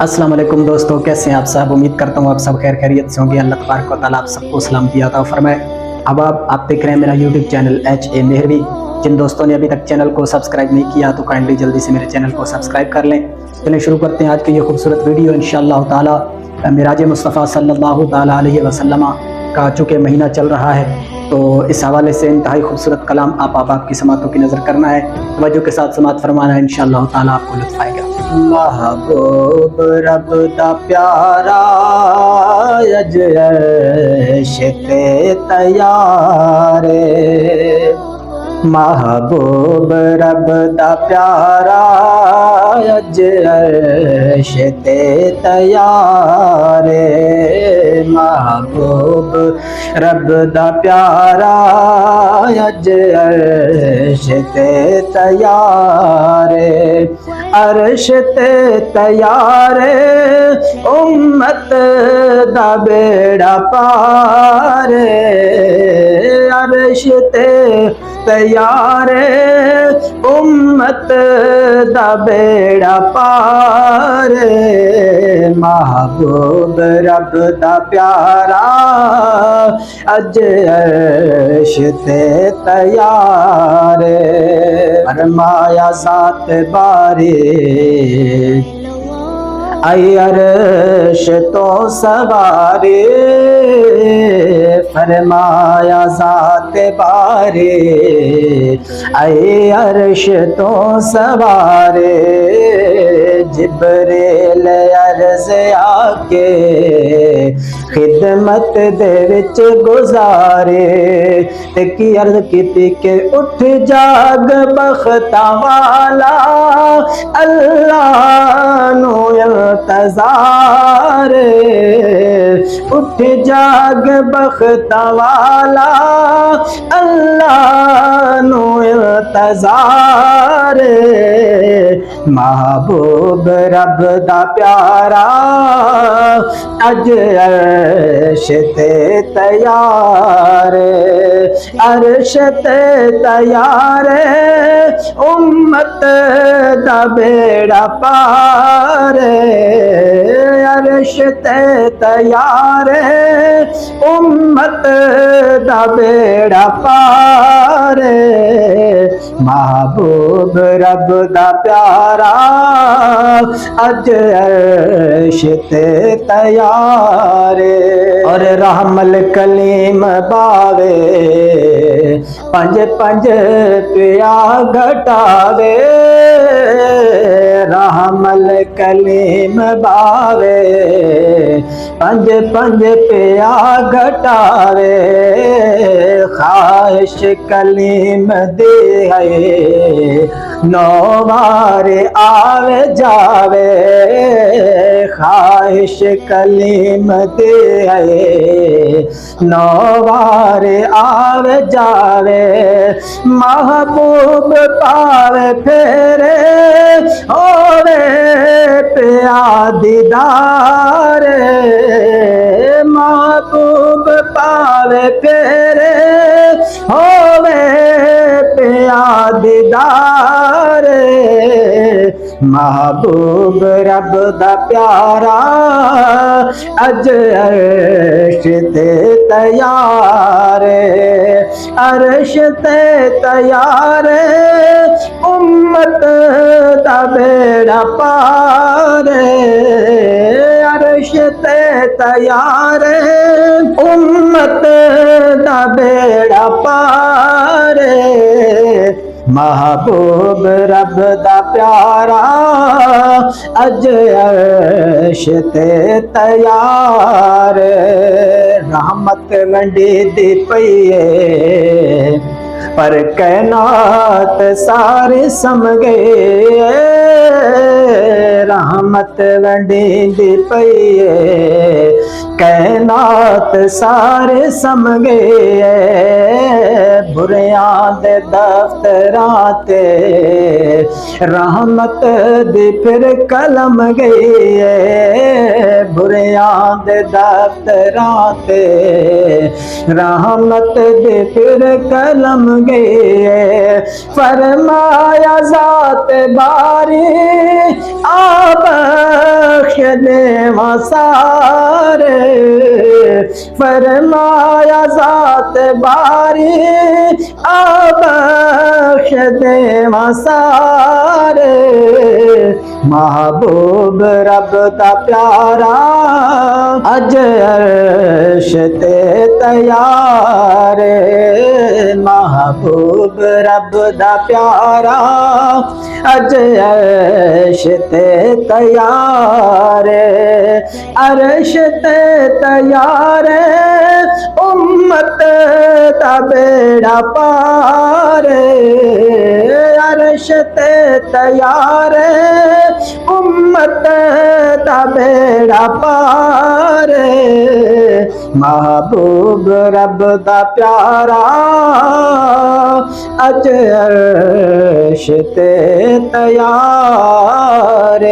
अस्सलाम वालेकुम दोस्तों, कैसे हैं आप सब। उम्मीद करता हूँ आप सब खैर खैरियत से होंगे। अल्लाह तबारक व तआला आप सबको सलामती अता फरमाए। अब आप देख रहे हैं मेरा यूट्यूब चैनल HA मेहरवी। जिन दोस्तों ने अभी तक चैनल को सब्सक्राइब नहीं किया तो काइंडली जल्दी से मेरे चैनल को सब्सक्राइब कर लें। चलिए शुरू करते हैं आज की ये खूबसूरत वीडियो। इंशाअल्लाह ताला मिराज मुस्तफ़ा सल्लल्लाहु ताला अलैहि वसल्लम का चूँकि महीना चल रहा है तो इस हवाले से इंतहाई खूबसूरत कलाम आप की समातों की नज़र करना है, तवज्जो के साथ समात फरमाना है। इंशाअल्लाह ताला आपको लुत्फ़ आएगा। महबूब रब दा प्यारा अज अर्श ते तैयारे, महबूब रब दा प्यारा अज अर्श ते तैयारे, महबूब रब दा प्यारा अज अर्श ते तैयारे, अर्श ते तैयारे उम्मत दा बेड़ा पारे, अर्श ते तैयारे उम्मत दा बेड़ा पारे, महबूब रब दा प्यारा अज अर्श ते तैयारे, फरमाया ज़ात बारी आई अर्श तो सवारे, फरमाया ज़ात बारी आई अर्श तो सवारे, जिब्रील अर्ज़ आके खिदमत दे विच गुजारे, ते की अर्ज़ कीती के उठ जाग बख्ता वाला अल्लाह नू इंतज़ारे, उठ जाग बख्ता वाला अल्लाह नू इंतज़ारे, महबूब रब दा प्यारा अज अर्श ते तैयारे, अर्श ते तैयारे उम्मत दा बेड़ा पारे, अर्श ते तैयारे उम्मत दा बेड़ा पारे, महबूब रब दा प्यारा अज अर्श ते तैयारे, और रहमल कलीम बावे पंज पंज पिया घटावे, रहमल कलीम बावे पंज पंज पिया घटावे, ख्वाहिश कलीम दे है नौ बार आवे जावे, ख्वाहिश कलीम दे है नौ बार आवे जावे, महबूब पावे फेरे होवे पिया दीदारे, महबूब पावे फेरे होवे पिया दीदारे, महबूब रब दा प्यारा अज अर्श ते तैयारे, अर्श ते तैयारे उम्मत दा बेड़ा पारे, अर्श ते तैयारे उम्मत दा बेड़ा पारे, महबूब रब दा प्यारा अज अर्श ते तैयारे, रहमत वंडी दी पईए पर कैनात सारे सम गए, रहमत वंडी दी पईए कैनात सारे सम गए, बुरियां दे दफ्तरां ते रहमत दी फिर कलम गई, बुरियां दे दफ्तरां ते रहमत दी फिर कलम गई, फरमाया ज़ात बारी आब बख्श दे सारे, फरमाया ज़ात बारी बख्श दे सारे, महबूब रब दा प्यारा अज अर्श ते तैयार, महबूब रब दा प्यारा अज अर्श ते तैयार, अर्श ते तैयार, उम्मत दा बेड़ा पार, अर्श ते तैयार, उम्मत दा बेड़ा पार, महबूब रब दा प्यारा अज अर्श ते तैयार।